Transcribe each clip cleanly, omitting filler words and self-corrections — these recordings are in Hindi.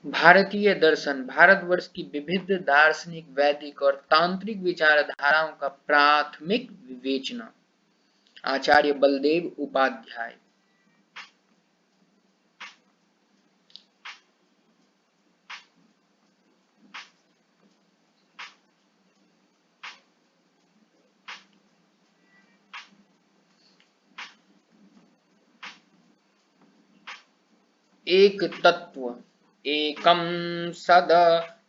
भारतीय दर्शन भारतवर्ष की विविध दार्शनिक, वैदिक और तांत्रिक विचारधाराओं का प्राथमिक विवेचना। आचार्य बलदेव उपाध्याय। एक तत्व एकं सद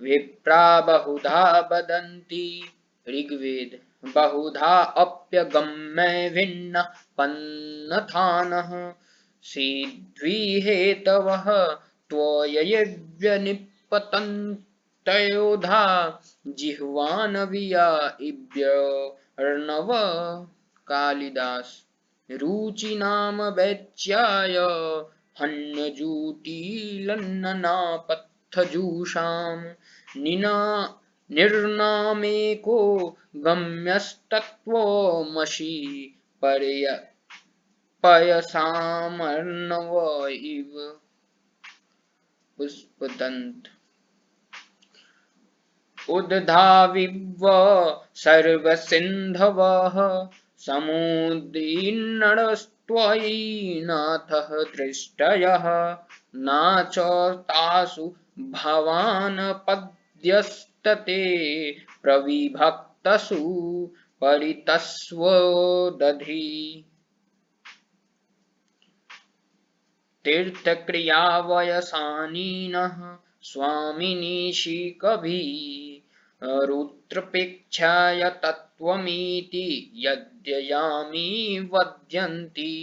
विप्रा बहुधा वदन्ति। ऋग्वेद। बहुधा अप्यगम्य भिन्न पन्नथानः सिद्ध्वी हेतवः त्वयैव्यनिपतन्तयोधा जिह्वानविया इव्यर्णव। कालिदास। रुचिनाम वैच्याय हन्यजूटीलन्ननापथजुषाम् निना निर्नामेको गम्यस्तत्त्वमसि पर्य पयसामर्णव इव। पुष्पदंत। उद्धाविव सर्वसिन्धवः समुदीर्णस्त्वयि नाथः दृष्टयः न च तासु भवानपद्यस्तते प्रविभक्तसु परितस्वदधि। तीर्थक्रियावयसानिनः स्वामिनीशि कभिः रुद्रपेक्षाय तत्त्वमिति यद्ययामि वद्यन्ति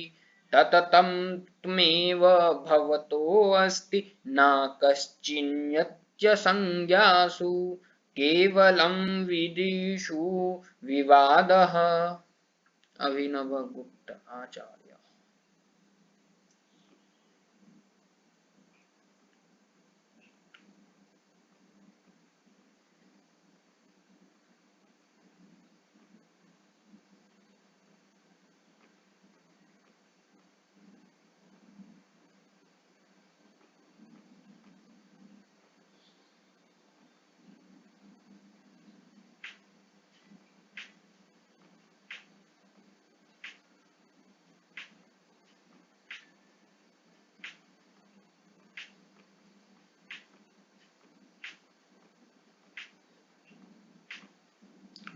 तततं त्वमेव भवतोऽस्ति न कश्चिन्यत्यसंज्ञासु केवलं विदिषु विवादः। अभिनवगुप्त आचार्य।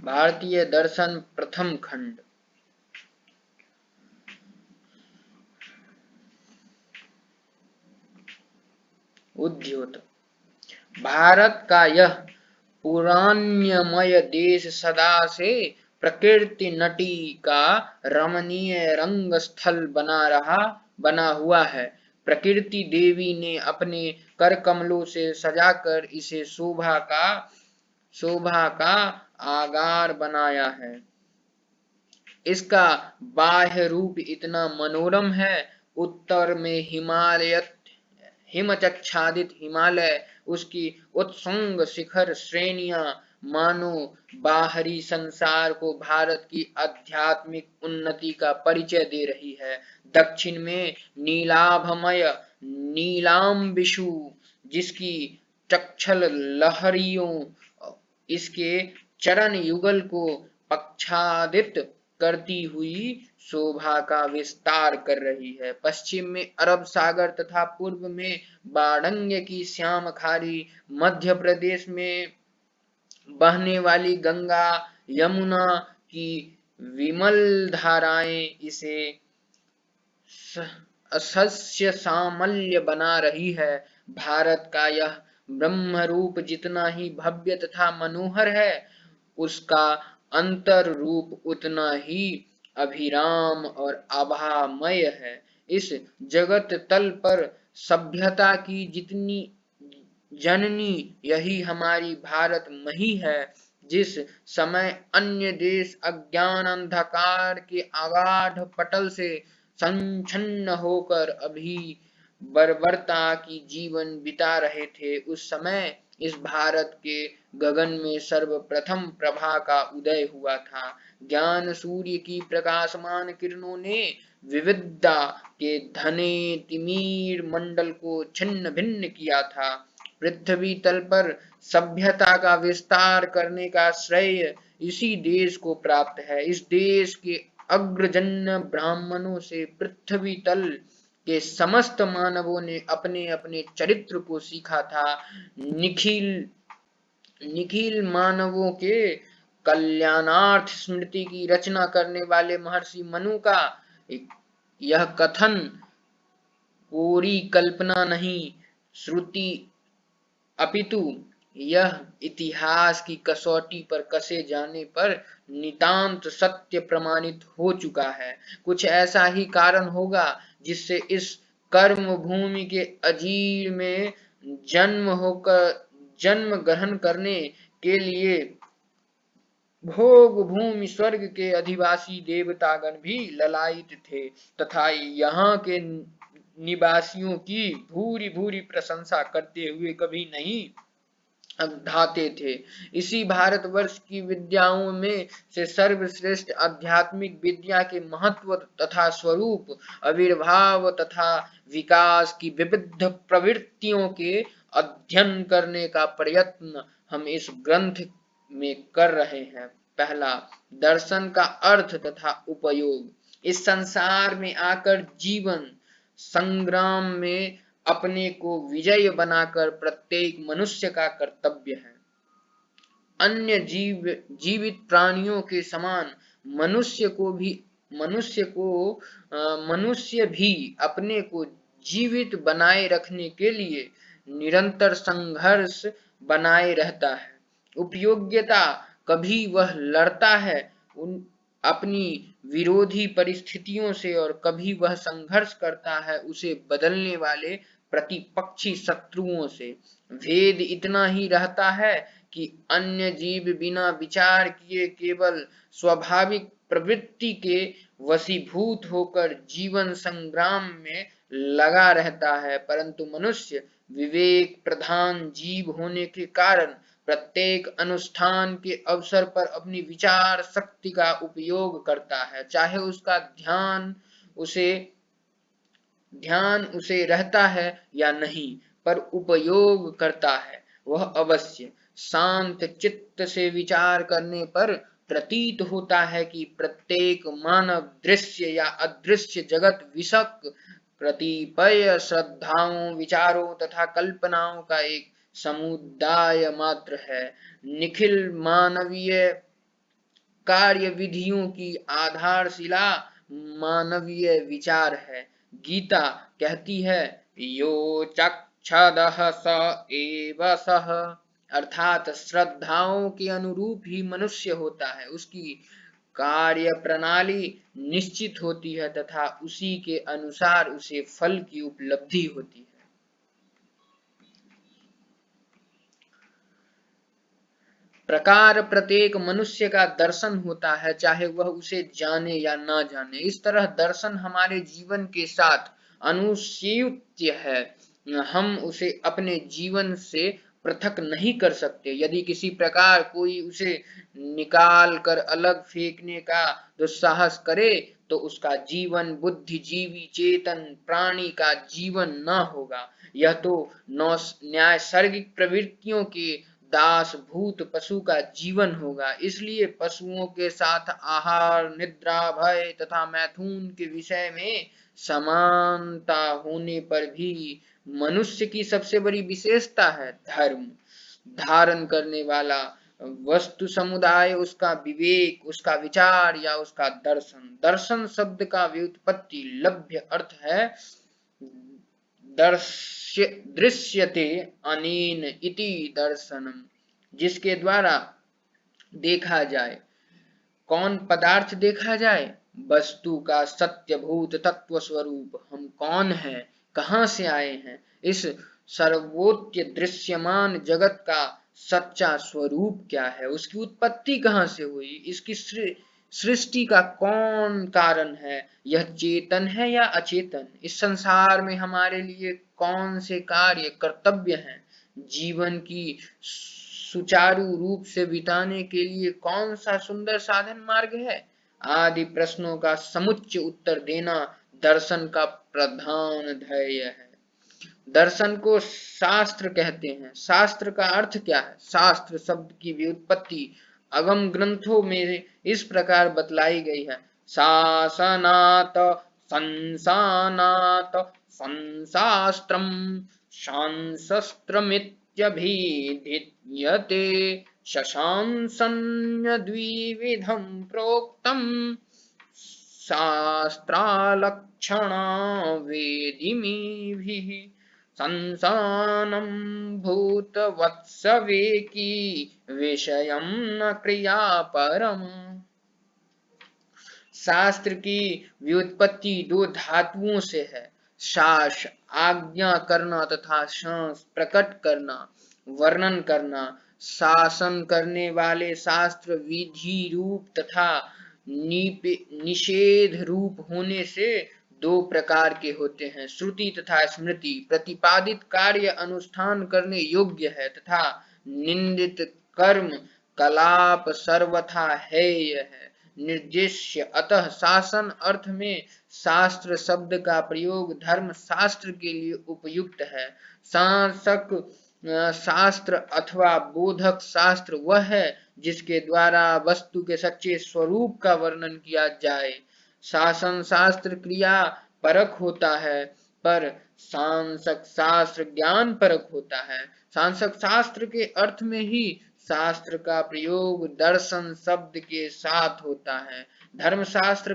भारतीय दर्शन प्रथम खंड। उद्योत। भारत का यह पुराण्यमय देश सदा से प्रकृति नटी का रमणीय रंग स्थल बना हुआ है। प्रकृति देवी ने अपने कर कमलों से सजाकर इसे शोभा का आगार बनाया है। इसका बाह्य रूप इतना मनोरम है। उत्तर में हिमचच्छादित हिमालय, उसकी उत्संग शिखर श्रेणियां मानो बाहरी संसार को भारत की आध्यात्मिक उन्नति का परिचय दे रही है। दक्षिण में नीलाभमय नीलाम्बिशु, जिसकी चक्षल लहरियों इसके चरण युगल को आच्छादित करती हुई शोभा का विस्तार कर रही है। पश्चिम में अरब सागर तथा पूर्व में बाड़ंग की श्याम खाड़ी, मध्य प्रदेश में बहने वाली गंगा यमुना की विमल धाराएं इसे असस्य सामल्य बना रही है। भारत का यह ब्रह्म रूप जितना ही भव्य तथा मनोहर है, उसका अंतर रूप उतना ही अभिराम और आभामय है। इस जगत तल पर सभ्यता की जितनी जननी यही हमारी भारत मही है। जिस समय अन्य देश अज्ञान अंधकार के अगाध पटल से संच्छन्न होकर अभी बर्बरता की जीवन बिता रहे थे, उस समय इस भारत के गगन में सर्वप्रथम प्रभा का उदय हुआ था। ज्ञान सूर्य की प्रकाशमान किरणों ने विविधता के धने तिमीर मंडल को छिन्न भिन्न किया था। पृथ्वी तल पर सभ्यता का विस्तार करने का श्रेय इसी देश को प्राप्त है। इस देश के अग्रजन्य ब्राह्मणों से पृथ्वी तल के समस्त मानवों ने अपने अपने चरित्र को सीखा था। निखिल निखिल मानवों के कल्याणार्थ स्मृति की रचना करने वाले महर्षि मनु का यह कथन कोरी कल्पना नहीं, श्रुति अपितु यह इतिहास की कसौटी पर कसे जाने पर नितांत सत्य प्रमाणित हो चुका है। कुछ ऐसा ही कारण होगा जिससे इस कर्म भूमि के अजीर में जन्म ग्रहण करने के लिए भोग भूमि स्वर्ग के अधिवासी देवतागण भी ललायित थे तथा यहाँ के निवासियों की भूरी भूरी प्रशंसा करते हुए कभी नहीं ढाते थे। इसी भारतवर्ष की विद्याओं में से सर्वश्रेष्ठ आध्यात्मिक विद्या के महत्व तथा स्वरूप, आविर्भाव तथा विकास की विविध प्रवृत्तियों के अध्ययन करने का प्रयत्न हम इस ग्रंथ में कर रहे हैं। पहला, दर्शन का अर्थ तथा उपयोग। इस संसार में आकर जीवन संग्राम में अपने को विजय बनाकर प्रत्येक मनुष्य का कर्तव्य है। अन्य जीवित प्राणियों के समान मनुष्य भी अपने को जीवित बनाए रखने के लिए निरंतर संघर्ष बनाए रहता है। उपयोगिता कभी वह लड़ता है अपनी विरोधी परिस्थितियों से और कभी वह संघर्ष करता है उसे बदलने वाले प्रतिपक्षी शत्रुओं से। भेद इतना ही रहता है कि अन्य जीव बिना विचार किए केवल स्वाभाविक प्रवृत्ति के वशीभूत होकर जीवन संग्राम में लगा रहता है, परंतु मनुष्य विवेक प्रधान जीव होने के कारण प्रत्येक अनुष्ठान के अवसर पर अपनी विचार शक्ति का उपयोग करता है, चाहे उसका ध्यान उसे रहता है या नहीं, पर उपयोग करता है वह अवश्य। शांत चित्त से विचार करने पर प्रतीत होता है कि प्रत्येक मानव दृश्य या अदृश्य जगत विषक कतिपय श्रद्धाओं, विचारों तथा कल्पनाओं का एक समुदाय मात्र है। निखिल मानवीय कार्य विधियों की आधारशिला मानवीय विचार है। गीता कहती है, यो चक्षदः स एव सः, अर्थात श्रद्धाओं के अनुरूप ही मनुष्य होता है, उसकी कार्य प्रणाली निश्चित होती है तथा उसी के अनुसार उसे फल की उपलब्धि होती है। प्रकार प्रत्येक मनुष्य का दर्शन होता है, चाहे वह उसे जाने या ना जाने। इस तरह दर्शन हमारे जीवन के साथ अनुस्यूत है, हम उसे अपने जीवन से पृथक नहीं कर सकते। यदि किसी प्रकार कोई उसे निकाल कर अलग फेंकने का दुस्साहस करे तो उसका जीवन बुद्धिजीवी चेतन प्राणी का जीवन न होगा। यह तो नैसर्गिक प्रवृत्तियों के दास भूत पशु का जीवन होगा। इसलिए पशुओं के साथ आहार, निद्रा, भय तथा मैथुन के विषय में समानता होने पर भी मनुष्य की सबसे बड़ी विशेषता है धर्म धारण करने वाला वस्तु समुदाय, उसका विवेक, उसका विचार या उसका दर्शन। दर्शन शब्द का व्युत्पत्ति लभ्य अर्थ है दृश्यते अनेन इति दर्शनम, जिसके द्वारा देखा जाए। कौन पदार्थ देखा जाए? वस्तु का सत्यभूत तत्व स्वरूप। हम कौन हैं, कहां से आए हैं, इस सर्वोच्च दृश्यमान जगत का सच्चा स्वरूप क्या है, उसकी उत्पत्ति कहां से हुई, इसकी सृष्टि का कौन कारण है, यह चेतन है या अचेतन, इस संसार में हमारे लिए कौन से कार्य कर्तव्य हैं, जीवन की सुचारू रूप से बिताने के लिए कौन सा सुंदर साधन मार्ग है, आदि प्रश्नों का समुच्चय उत्तर देना दर्शन का प्रधान ध्येय है। दर्शन को शास्त्र कहते हैं। शास्त्र का अर्थ क्या है? शास्त्र शब्द की व्युत्पत्ति आगम ग्रंथों में इस प्रकार बतलाई गई है। शासनात् संसानात् संशास्त्रम शास्त्रमित्यभिधीयते शशांसन्य द्विविधं प्रोक्तम् शास्त्रालक्षणा वेदिमीभिः संसानं भूतवत्सवेकी विषयं न क्रियापरम्। शास्त्र की व्युत्पत्ति दो धातुओं से है। शास आज्ञा करना तथा शांस प्रकट करना, वर्णन करना। शासन करने वाले शास्त्र विधि रूप तथा निषेध रूप होने से दो प्रकार के होते हैं। श्रुति तथा स्मृति प्रतिपादित कार्य अनुष्ठान करने योग्य है तथा निंदित कर्म कलाप सर्वथा हेय है, निर्देश्य। अतः शासन अर्थ में शास्त्र शब्द का प्रयोग धर्म शास्त्र के लिए उपयुक्त है। शासक शास्त्र अथवा बोधक शास्त्र वह है जिसके द्वारा वस्तु के सच्चे स्वरूप का वर्णन किया जाए। शासन शास्त्र क्रिया परक होता है पर सांसक शास्त्र ज्ञान परक होता है। सांसक शास्त्र के अर्थ में ही शास्त्र का प्रयोग दर्शन शब्द के साथ होता है। धर्मशास्त्र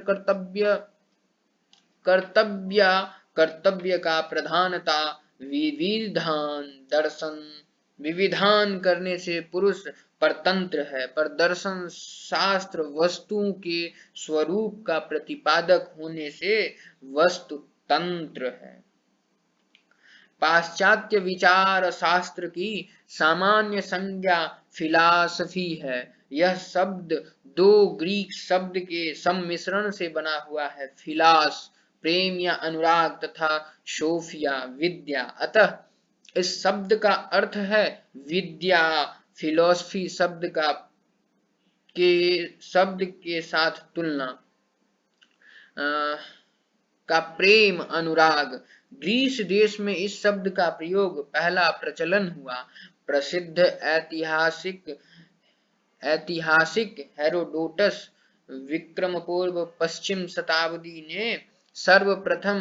कर्तव्य का प्रधानता विविधान दर्शन विविधान करने से पुरुष परतंत्र है, पर दर्शन शास्त्र वस्तुओं के स्वरूप का प्रतिपादक होने से वस्तु तंत्र है। पाश्चात्य विचार शास्त्र की सामान्य संज्ञा फिलॉसफी है। यह शब्द दो ग्रीक शब्द के सम्मिश्रण से बना हुआ है। फिलॉस प्रेम या अनुराग तथा सोफिया विद्या। अतः इस शब्द का अर्थ है विद्या। फिलॉसफी शब्द के साथ तुलना का प्रेम अनुराग। ग्रीस देश में इस शब्द का प्रयोग पहला प्रचलन हुआ। प्रसिद्ध ऐतिहासिक हेरोडोटस विक्रम पूर्व पश्चिम शताब्दी ने सर्वप्रथम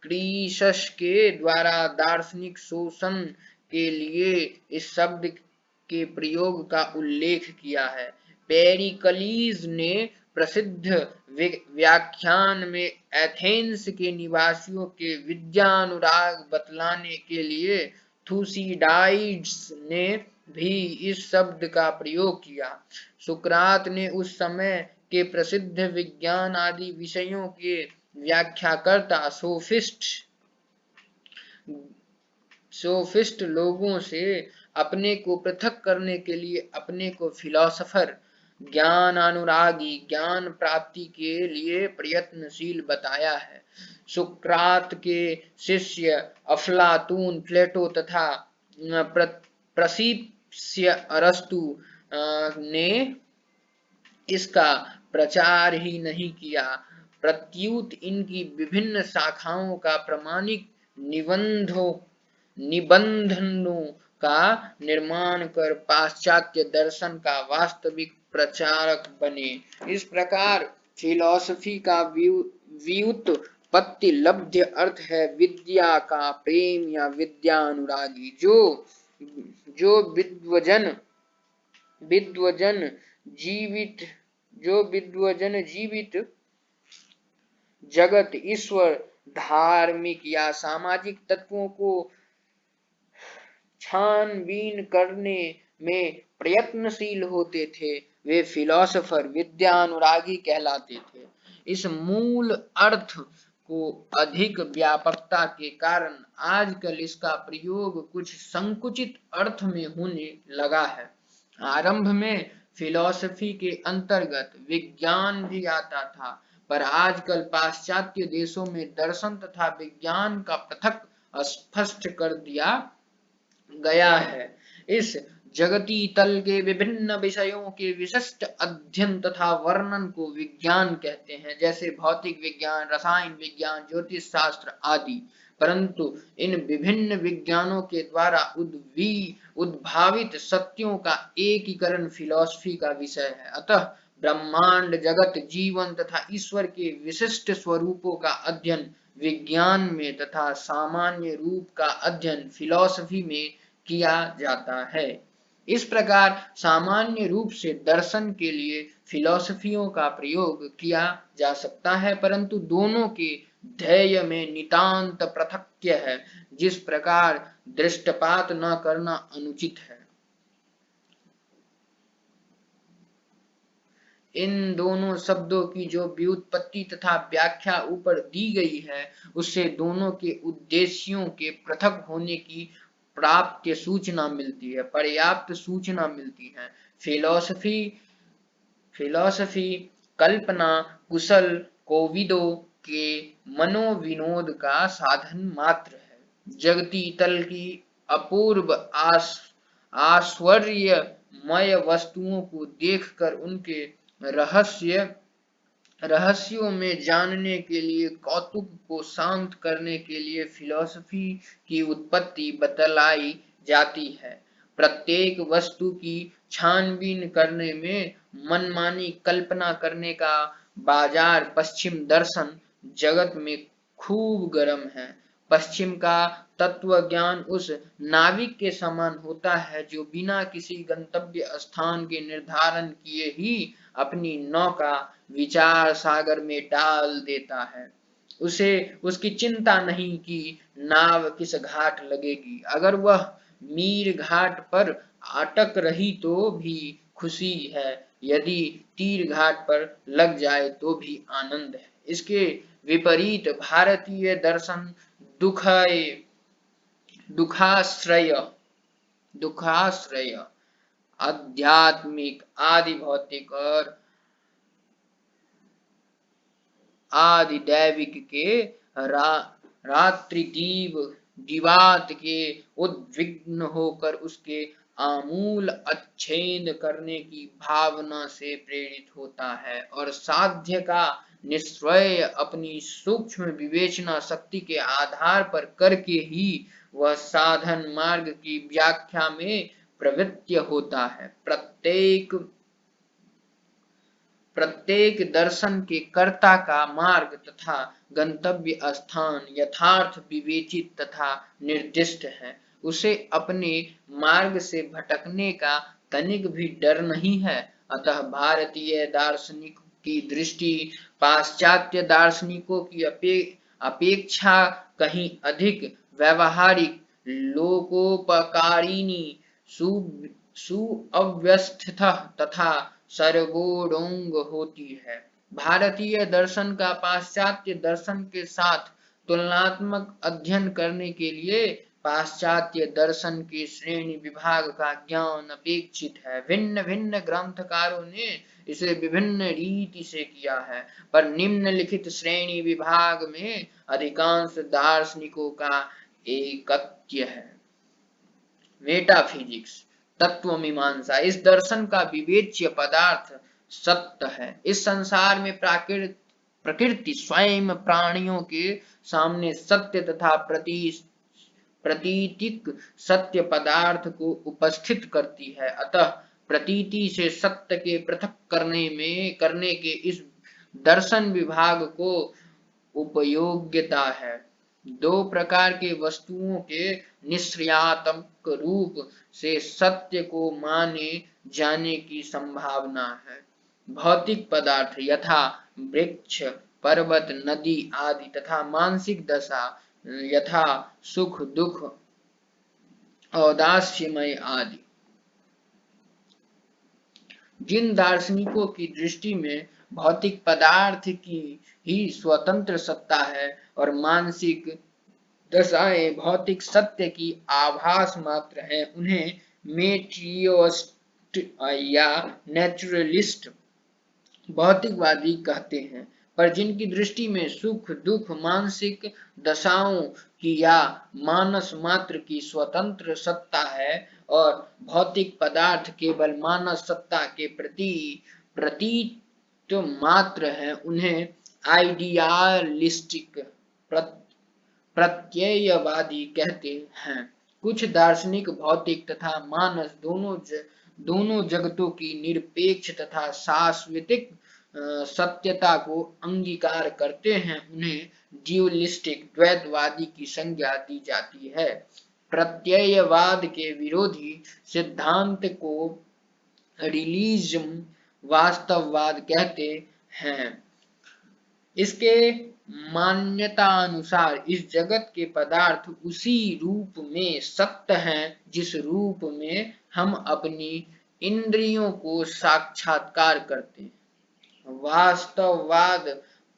क्रीसस के द्वारा दार्शनिक शोषण के लिए इस शब्द के प्रयोग का उल्लेख किया है। पेरिकलीज ने प्रसिद्ध व्याख्यान में एथेंस के निवासियों के विद्यानुराग बतलाने के लिए थुसिडाइड्स ने भी इस शब्द का प्रयोग किया। सुकरात ने उस समय के प्रसिद्ध विज्ञान आदि विषयों के व्याख्याकर्ता सोफिस्ट लोगों से अपने को पृथक करने के लिए अपने को फिलोसोफर ज्ञान अनुरागी ज्ञान प्राप्ति के लिए प्रयत्नशील बताया है। सुकरात के शिष्य अफलातून प्लेटो तथा प्रसिप्स्य अरस्तु ने इसका प्रचार ही नहीं किया, प्रत्युत इनकी विभिन्न शाखाओं का प्रमाणिक निबंधनों का निर्माण कर पाश्चात्य दर्शन का वास्तविक प्रचारक बने। इस प्रकार फिलॉसफी का व्युत्पत्ति लब्ध अर्थ है विद्या का प्रेम या विद्या अनुरागी। जो विद्वजन जीवित जगत ईश्वर धार्मिक या सामाजिक तत्वों को छानबीन करने में प्रयत्नशील होते थे वे फिलोसोफर विद्यानुरागी कहलाते थे। इस मूल अर्थ को अधिक व्यापकता के कारण आजकल इसका प्रयोग कुछ संकुचित अर्थ में होने लगा है। आरंभ में फिलॉसफी के अंतर्गत विज्ञान भी आता था, पर आजकल पाश्चात्य देशों में दर्शन तथा विज्ञान का पृथक स्पष्ट कर दिया गया है। इस जगती तल के विभिन्न विषयों के विशिष्ट अध्ययन तथा वर्णन को विज्ञान कहते हैं, जैसे भौतिक विज्ञान, रसायन विज्ञान, ज्योतिष शास्त्र आदि। परंतु इन विभिन्न विज्ञानों के द्वारा उद्भावित सत्यों का एकीकरण फिलॉसफी का विषय है। अतः ब्रह्मांड, जगत, जीवन तथा ईश्वर के विशिष्ट स्वरूपों का अध्ययन विज्ञान में तथा सामान्य रूप का अध्ययन फिलॉसफी में किया जाता है। इस प्रकार सामान्य रूप से दर्शन के लिए फिलॉसफियों का प्रयोग किया जा सकता है, परंतु दोनों के ध्येय में नितांत पृथक्य है, जिस प्रकार दृष्टपात न करना अनुचित है। इन दोनों शब्दों की जो व्युत्पत्ति तथा व्याख्या ऊपर दी गई है, उससे दोनों के उद्देश्यों के पृथक होने की पर्याप्त सूचना मिलती है। फिलॉसफी कल्पना कुशल कोविदों के मनोविनोद का साधन मात्र है। जगती तल की अपूर्व आश्चर्यमय वस्तुओं को देखकर उनके रहस्यों में जानने के लिए, कौतुक को शांत करने के लिए फिलॉसफी की उत्पत्ति बतलाई जाती है। प्रत्येक वस्तु की छानबीन करने में मनमानी कल्पना करने का बाजार पश्चिम दर्शन जगत में खूब गर्म है। पश्चिम का तत्व ज्ञान उस नाविक के समान होता है जो बिना किसी गंतव्य स्थान के निर्धारण किए ही अपनी नौका विचार सागर में डाल देता है। उसे उसकी चिंता नहीं कि नाव किस घाट लगेगी। अगर वह मीर घाट पर अटक रही तो भी खुशी है, यदि तीर घाट पर लग जाए तो भी आनंद है। इसके विपरीत भारतीय दर्शन दुखाश्रय आध्यात्मिक, आदि भौतिक और आदि दैविक के जीवात के उद्विग्न होकर उसके आमूल अच्छेद करने की भावना से प्रेरित होता है, और साध्य का निश्चय अपनी सूक्ष्म विवेचना शक्ति के आधार पर करके ही वह साधन मार्ग की व्याख्या में प्रवृत्त होता है। प्रत्येक दर्शन के कर्ता का मार्ग तथा गंतव्य स्थान यथार्थ विवेचित तथा निर्दिष्ट है। उसे अपने मार्ग से भटकने का तनिक भी डर नहीं है। अतः भारतीय दार्शनिक की दृष्टि पाश्चात्य दार्शनिकों की अपेक्षा कहीं अधिक व्यवहारिक, लोकोपकारिणी, सुव्यवस्थित तथा सर्वोडोंग होती है। भारतीय दर्शन का पाश्चात्य दर्शन के साथ तुलनात्मक अध्ययन करने के लिए पाश्चात्य दर्शन के श्रेणी विभाग का ज्ञान अपेक्षित है। भिन्न भिन्न ग्रंथकारों ने इसे विभिन्न रीति से किया है, पर निम्नलिखित श्रेणी विभाग में अधिकांश दार्शनिकों का एकत्य है। मेटाफिजिक्स, तत्व मीमांसा। इस दर्शन का विवेच्य पदार्थ सत्य है। इस संसार में प्रकृति स्वयं प्राणियों के सामने सत्य तथा प्रतीतिक सत्य पदार्थ को उपस्थित करती है। अतः प्रतीति से सत्य के पृथक करने के इस दर्शन विभाग को उपयोग्यता है। दो प्रकार के वस्तुओं के निश्चयात्मक रूप से सत्य को माने जाने की संभावना है। भौतिक पदार्थ यथा वृक्ष, पर्वत, नदी आदि तथा मानसिक दशा यथा सुख दुख, औदास्यमय आदि। जिन दार्शनिकों की दृष्टि में भौतिक पदार्थ की ही स्वतंत्र सत्ता है और मानसिक दशाएं भौतिक सत्य की आभास मात्र है, उन्हें मेटेरियलिस्ट या नेचुरलिस्ट भौतिकवादी कहते हैं। पर जिनकी दृष्टि में सुख दुख मानसिक दशाओं की या मानस मात्र की स्वतंत्र सत्ता है और भौतिक पदार्थ केवल मानस सत्ता के प्रतीत मात्र है, उन्हें आइडियालिस्टिक प्रत्ययवादी कहते हैं। कुछ दार्शनिक भौतिक तथा मानस दोनों जगतों की निरपेक्ष तथा शाश्वतिक सत्यता को अंगीकार करते हैं, उन्हें ड्यूलिस्टिक द्वैतवादी की संज्ञा दी जाती है। प्रत्ययवाद के विरोधी सिद्धांत को रिलीजम वास्तववाद कहते हैं। इसके मान्यता अनुसार इस जगत के पदार्थ उसी रूप में सत्य हैं जिस रूप में हम अपनी इंद्रियों को साक्षात्कार करते हैं। वास्तववाद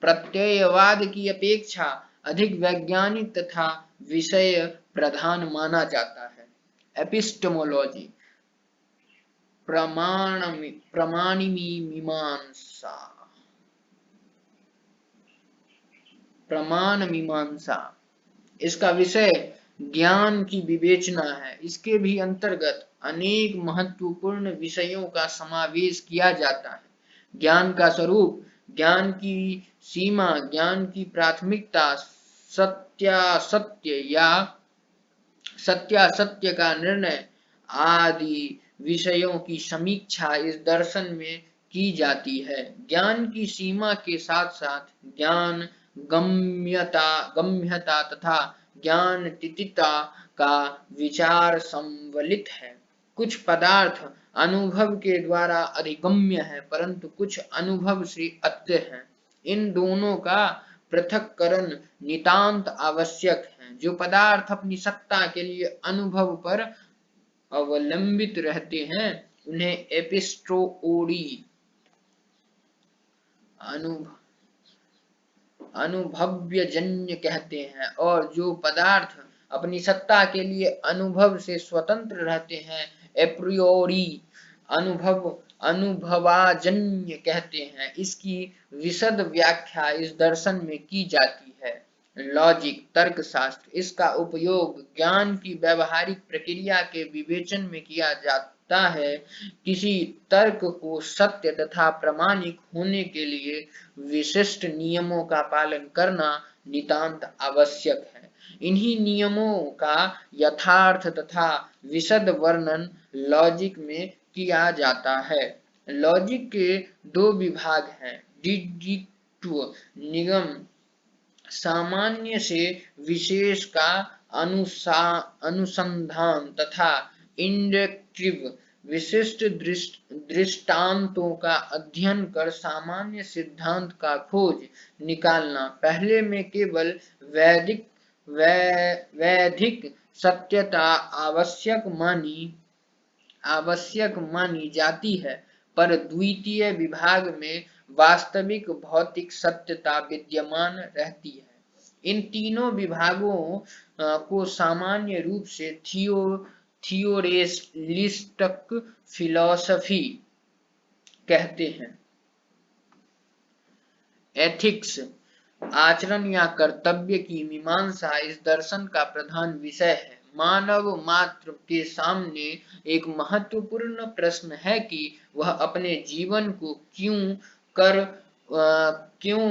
प्रत्ययवाद की अपेक्षा अधिक वैज्ञानिक तथा विषय प्रधान माना जाता है। एपिस्टेमोलॉजी प्रमाण मीमांसा इसका विषय ज्ञान की विवेचना है। इसके भी अंतर्गत अनेक महत्वपूर्ण विषयों का समावेश किया जाता है। ज्ञान का स्वरूप, ज्ञान की सीमा, ज्ञान की प्राथमिकता, सत्यासत्य का निर्णय आदि विषयों की समीक्षा इस दर्शन में की जाती है। ज्ञान की सीमा के साथ साथ ज्ञान गम्यता तथा ज्ञानातीतता का विचार सम्मिलित है। कुछ पदार्थ अनुभव के द्वारा अधिगम्य है, परंतु कुछ अनुभव से अत्य है। इन दोनों का पृथक्करण नितांत आवश्यक है। जो पदार्थ अपनी सत्ता के लिए अनुभव पर अवलंबित रहते हैं, उन्हें एपिस्टोरी अनुभव्यजन्य कहते हैं, और जो पदार्थ अपनी सत्ता के लिए अनुभव से स्वतंत्र रहते हैं, एप्रियोरी अनुभवाजन्य कहते हैं। इसकी विशद व्याख्या इस दर्शन में की जाती है। लॉजिक तर्कशास्त्र, इसका उपयोग ज्ञान की व्यावहारिक प्रक्रिया के विवेचन में किया जाता है। किसी तर्क को सत्य तथा प्रामाणिक होने के लिए विशिष्ट नियमों का पालन करना नितांत आवश्यक है। इन्हीं नियमों का यथार्थ तथा विशद वर्णन लॉजिक में किया जाता है। लॉजिक के दो विभाग हैं, डिडक्टिव निगम सामान्य से विशेष का अनुसंधान तथा इंडक्टिव विशिष्ट दृष्टांतों का अध्ययन कर सामान्य सिद्धांत का खोज निकालना। पहले में केवल वैधिक सत्यता आवश्यक मानी जाती है, पर द्वितीय विभाग में वास्तविक भौतिक सत्यता विद्यमान रहती है। इन तीनों विभागों को सामान्य रूप से थियोरेलिस्टिक फिलॉसफी कहते हैं। एथिक्स आचरण या कर्तव्य की मीमांसा इस दर्शन का प्रधान विषय है। मानव मात्र के सामने एक महत्वपूर्ण प्रश्न है कि वह अपने जीवन को क्यों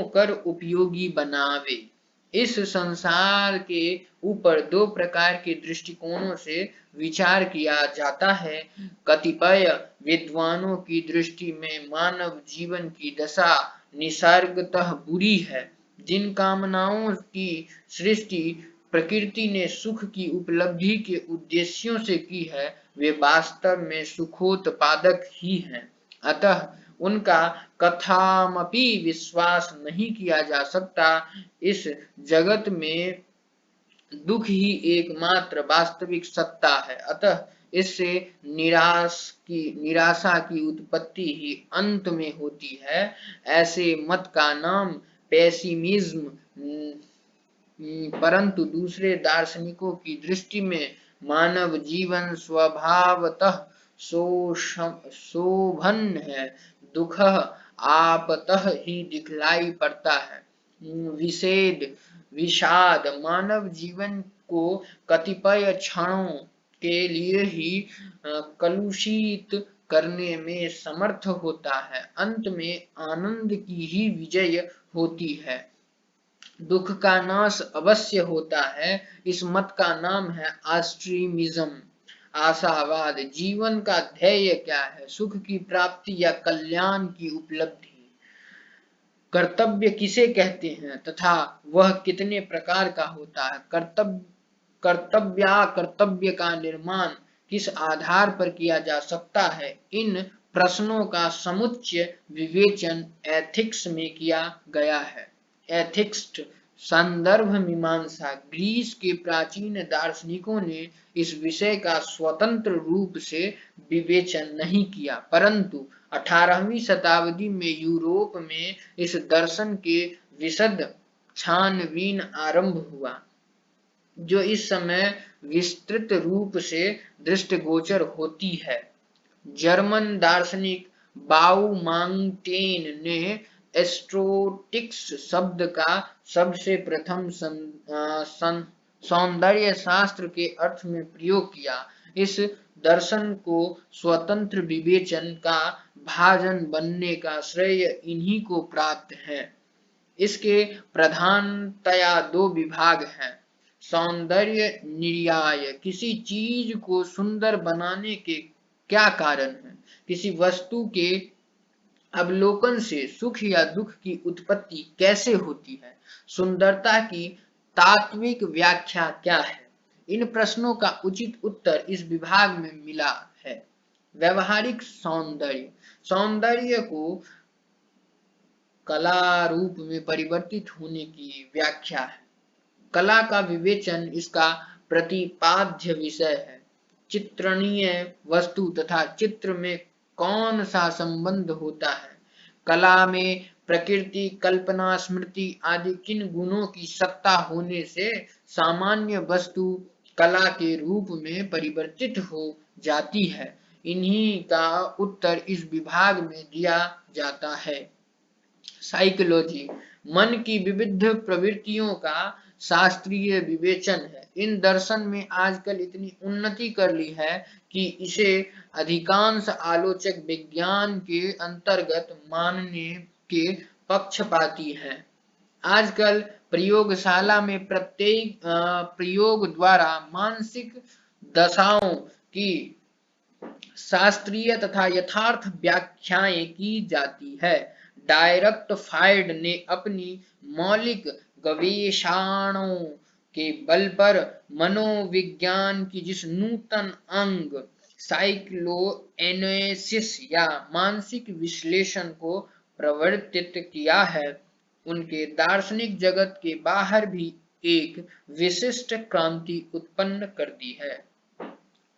कर उपयोगी बनावे। इस संसार के ऊपर दो प्रकार के दृष्टिकोणों से विचार किया जाता है। कतिपय विद्वानों की दृष्टि में मानव जीवन की दशा निसर्गतः बुरी है। जिन कामनाओं की सृष्टि प्रकृति ने सुख की उपलब्धि के उद्देश्यों से की है, वे वास्तव में सुखोत्पादक ही हैं। अतः उनका कथामपि विश्वास नहीं किया जा सकता। इस जगत में दुख ही एकमात्र वास्तविक सत्ता है, अतः इससे निराशा की उत्पत्ति ही अंत में होती है। ऐसे मत का नाम पेसिमिज्म, परंतु दूसरे दार्शनिकों की दृष्टि में मानव जीवन स्वभावतः शोभन है। दुख आपतः ही दिखलाई पड़ता है। विषाद मानव जीवन को कतिपय क्षणों के लिए ही कलुषित करने में समर्थ होता है। अंत में आनंद की ही विजय होती है। दुख का नाश अवश्य होता है। इस मत का नाम है ऑप्टिमिज्म, आशावाद। जीवन का ध्येय क्या है? सुख की प्राप्ति या कल्याण की उपलब्धि? कर्तव्य किसे कहते हैं तथा वह कितने प्रकार का होता है? कर्तव्य का निर्माण किस आधार पर किया जा सकता है? इन प्रश्नों का समुच्चय विवेचन एथिक्स में किया गया है। एथिक्स संदर्भ मीमांसा। ग्रीस के प्राचीन दार्शनिकों ने इस विषय का स्वतंत्र रूप से विवेचन नहीं किया, परंतु 18वीं शताब्दी में यूरोप में इस दर्शन के विशद छानबीन आरंभ हुआ, जो इस समय विस्तृत रूप से दृष्टिगोचर होती है। जर्मन दार्शनिक बाउमांगटेन ने एस्थेटिक्स शब्द का सबसे प्रथम सौंदर्य शास्त्र के अर्थ में प्रयोग किया। इस दर्शन को स्वतंत्र विवेचन का भाजन बनने का श्रेय इन्हीं को प्राप्त है। इसके प्रधानतया दो विभाग हैं। सौंदर्य निर्याय, किसी चीज को सुंदर बनाने के क्या कारण है? किसी वस्तु के अवलोकन से सुख या दुख की उत्पत्ति कैसे होती है? सुंदरता की तात्विक व्याख्या क्या है? इन प्रश्नों का उचित उत्तर इस विभाग में मिला है। व्यवहारिक सौंदर्य। सौंदर्य को कला रूप में परिवर्तित होने की व्याख्या है। कला का विवेचन इसका प्रतिपाद्य विषय है। चित्रणीय वस्तु तथा चित्र में कौन सा संबंध होता है? कला में प्रकृति, कल्पना, स्मृति आदि किन गुणों की सत्ता होने से सामान्य वस्तु कला के रूप में परिवर्तित हो जाती है? इन्हीं का उत्तर इस विभाग में दिया जाता है। साइकोलॉजी, मन की विविध प्रवृत्तियों का शास्त्रीय विवेचन है। इन दर्शन में आजकल इतनी उन्नति कर ली है कि इसे अधिकांश आलोचक विज्ञान के अंतर्गत मानने के पक्षपाती हैं। आजकल प्रयोगशाला में प्रत्येक प्रयोग द्वारा मानसिक दशाओं की शास्त्रीय तथा यथार्थ व्याख्याएं की जाती है। डायरेक्ट फाइड ने अपनी मौलिक गवेषणाओं के बल पर मनोविज्ञान की जिस नूतन अंग साइक्लो एनालिसिस या मानसिक विश्लेषण को प्रवर्तित किया है, उनके दार्शनिक जगत के बाहर भी एक विशिष्ट क्रांति उत्पन्न कर दी है।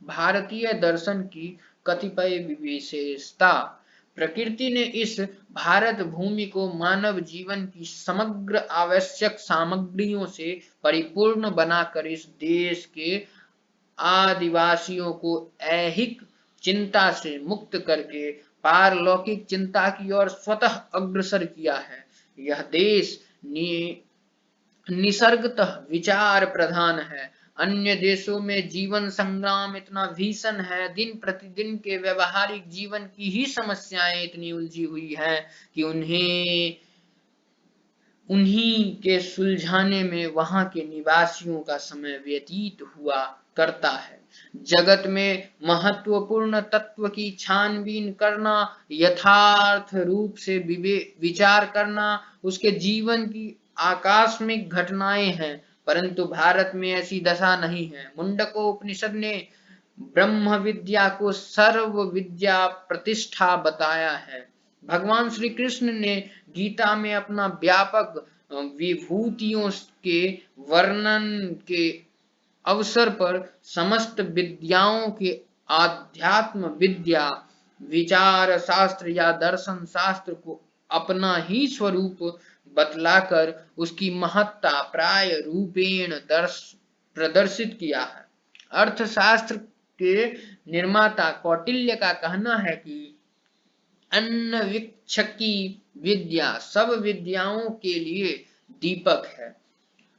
भारतीय दर्शन की कतिपय विशेषता। प्रकृति ने इस भारत भूमि को मानव जीवन की समग्र आवश्यक सामग्रियों से परिपूर्ण बनाकर इस देश के आदिवासियों को ऐहिक चिंता से मुक्त करके पारलौकिक चिंता की ओर स्वतः अग्रसर किया है। यह देश निसर्गतः विचार प्रधान है। अन्य देशों में जीवन संग्राम इतना भीषण है, दिन प्रतिदिन के व्यवहारिक जीवन की ही समस्याएं इतनी उलझी हुई हैं कि उन्हीं के सुलझाने में वहां के निवासियों का समय व्यतीत हुआ करता है। जगत में महत्वपूर्ण तत्व की छानबीन करना, यथार्थ रूप से विचार करना, उसके जीवन की आकस्मिक घटनाएं हैं, परंतु भारत में ऐसी दशा नहीं है। मुंडको उपनिषद ने ब्रह्म विद्या को सर्व विद्या प्रतिष्ठा बताया है। भगवान श्री कृष्ण ने गीता में अपना व्यापक विभूतियों के वर्णन के अवसर पर समस्त विद्याओं के आध्यात्म विद्या, विचार शास्त्र या दर्शन शास्त्र को अपना ही स्वरूप बतलाकर उसकी महत्ता प्राय रूपेण प्रदर्शित किया है। अर्थशास्त्र के निर्माता कौटिल्य का कहना है कि अन्वीक्षकी विद्या सब विद्याओं के लिए दीपक है।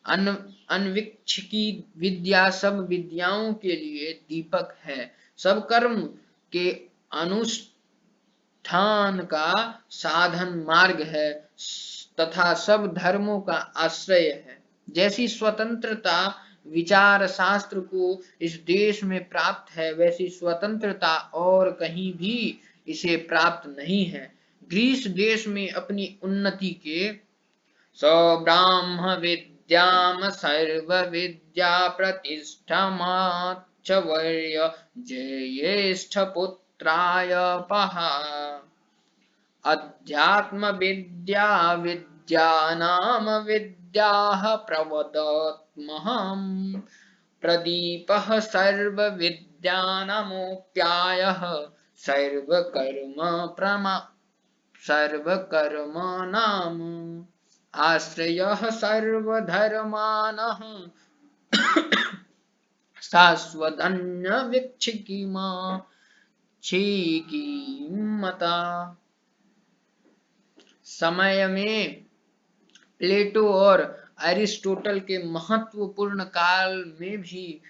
अन्वीक्षकी विद्या सब विद्याओं के लिए दीपक है। सब कर्म के अनुष्ठान का साधन मार्ग है तथा सब धर्मों का आश्रय है। जैसी स्वतंत्रता विचार शास्त्र को इस देश में प्राप्त है, वैसी स्वतंत्रता और कहीं भी इसे प्राप्त नहीं है। ग्रीस देश में अपनी उन्नति के सब्राह्म विद्याम सर्व विद्या प्रतिष्ठमाच्चवर्य ज्येष्ठ पुत्राय पहा अध्यात्म विद्या विद्यानाम विद्याः प्रवदत्महम् प्रदीपः सर्व विद्यानामोऽप्यायः सर्वकर्मणाम् आश्रयः सर्वधर्माणः शाश्वतन्य छिकिमता। समय में प्लेटो और अरिस्टोटल के महत्वपूर्ण काल में भी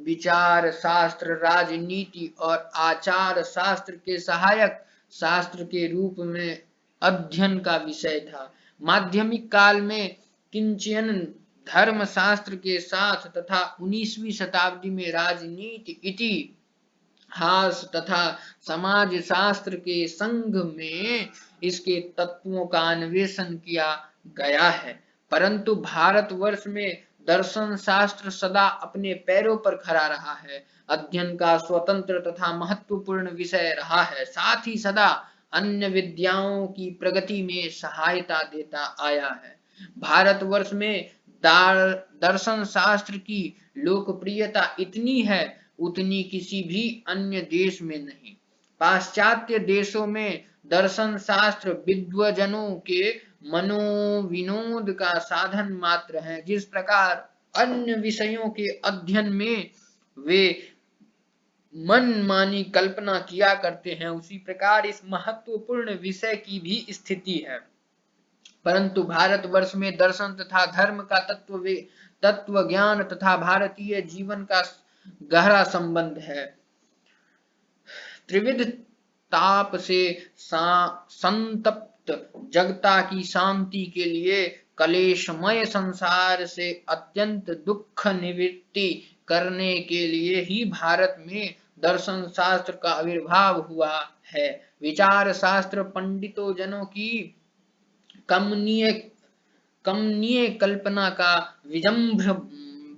विचार शास्त्र राजनीति और आचार शास्त्र के सहायक शास्त्र के रूप में अध्ययन का विषय था। माध्यमिक काल में किंचन धर्म शास्त्र के साथ तथा 19वीं शताब्दी में राजनीति इतिहास तथा समाज शास्त्र के संघ में इसके तत्वों का अन्वेषण किया गया है। परंतु भारतवर्ष में दर्शन शास्त्र सदा अपने पैरों पर खड़ा रहा है, अध्ययन का स्वतंत्र तथा महत्वपूर्ण विषय रहा है, साथ ही सदा अन्य विद्याओं की प्रगति में सहायता देता आया है। भारतवर्ष में दर्शन शास्त्र की लोकप्रियता इतनी है उतनी किसी भी अन्य देश में नहीं। पाश्चात्य देशों में दर्शन शास्त्र विद्वजनों के मनोविनोद का साधन मात्र है। जिस प्रकार अन्य विषयों के अध्ययन में वे मनमानी कल्पना किया करते हैं, उसी प्रकार इस महत्वपूर्ण विषय की भी स्थिति है। परंतु भारतवर्ष में दर्शन तथा धर्म का तत्व ज्ञान तथा भारतीय जीवन का गहरा संबंध है। त्रिविध ताप से संतप्त जगता की शांति के लिए कलेशमय संसार से अत्यंत दुख निवृत्ति करने के लिए ही भारत में दर्शन शास्त्र का आविर्भाव हुआ है। विचार शास्त्र पंडितों जनों की कमनीय कल्पना का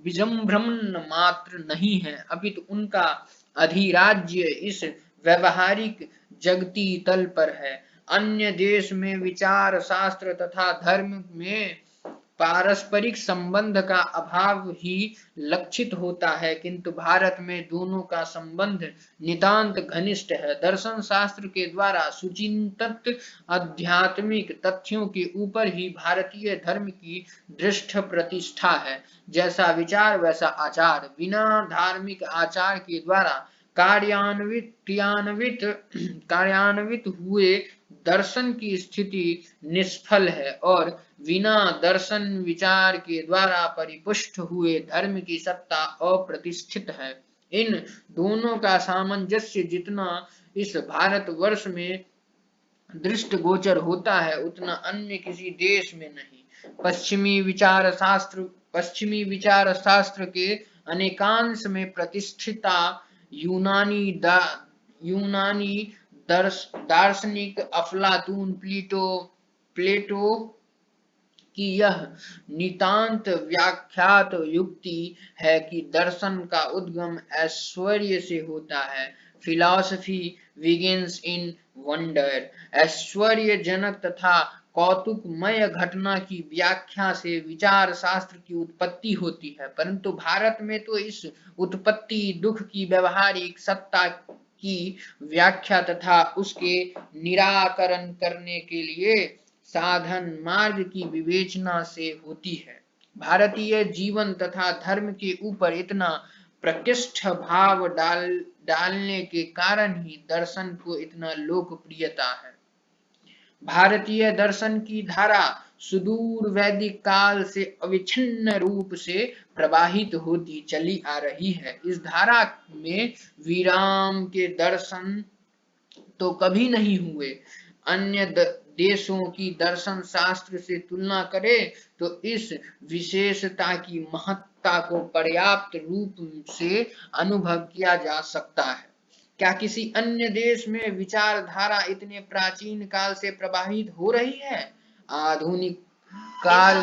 विजृंभण मात्र नहीं है, अपितु उनका अधिराज्य इस व्यवहारिक जगती तल पर है। अन्य देश में विचार शास्त्र तथा धर्म में पारस्परिक संबंध का अभाव ही लक्षित होता है, किंतु भारत में दोनों का संबंध नितांत घनिष्ठ है। दर्शन शास्त्र के द्वारा सुचिंतित आध्यात्मिक तथ्यों के ऊपर ही भारतीय धर्म की दृढ़ प्रतिष्ठा है। जैसा विचार वैसा आचार, बिना धार्मिक आचार के द्वारा कार्यान्वित हुए दर्शन की स्थिति निष्फल है और बिना दर्शन विचार के द्वारा परिपुष्ट हुए धर्म की सत्ता अप्रतिष्ठित है। इन दोनों का सामंजस्य जितना इस भारतवर्ष में दृष्टिगोचर होता है उतना अन्य किसी देश में नहीं। पश्चिमी विचार शास्त्र के अनेकांश में प्रतिष्ठिता यूनानी दार्शनिक अफलातून प्लेटो की यह नितांत व्याख्यात युक्ति है कि दर्शन का उद्गम ऐश्वर्य से होता है। Philosophy begins in wonder. ऐश्वर्यजनक तथा कौतुकमय घटना की व्याख्या से विचार शास्त्र की उत्पत्ति होती है, परंतु भारत में तो इस उत्पत्ति दुख की व्यवहारिक सत्ता की व्याख्या तथा उसके निराकरण करने के लिए साधन मार्ग की विवेचना से होती है। भारतीय जीवन तथा धर्म के ऊपर इतना प्रकृष्ट भाव डालने के कारण ही दर्शन को इतना लोकप्रियता है। भारतीय दर्शन की धारा सुदूर वैदिक काल से अविच्छिन्न रूप से प्रवाहित होती चली आ रही है। इस धारा में विराम के दर्शन तो कभी नहीं हुए। अन्य देशों की दर्शन शास्त्र से तुलना करें तो इस विशेषता की महत्ता को पर्याप्त रूप से अनुभव किया जा सकता है। क्या किसी अन्य देश में विचारधारा इतने प्राचीन काल से प्रभावित हो रही है? आधुनिक काल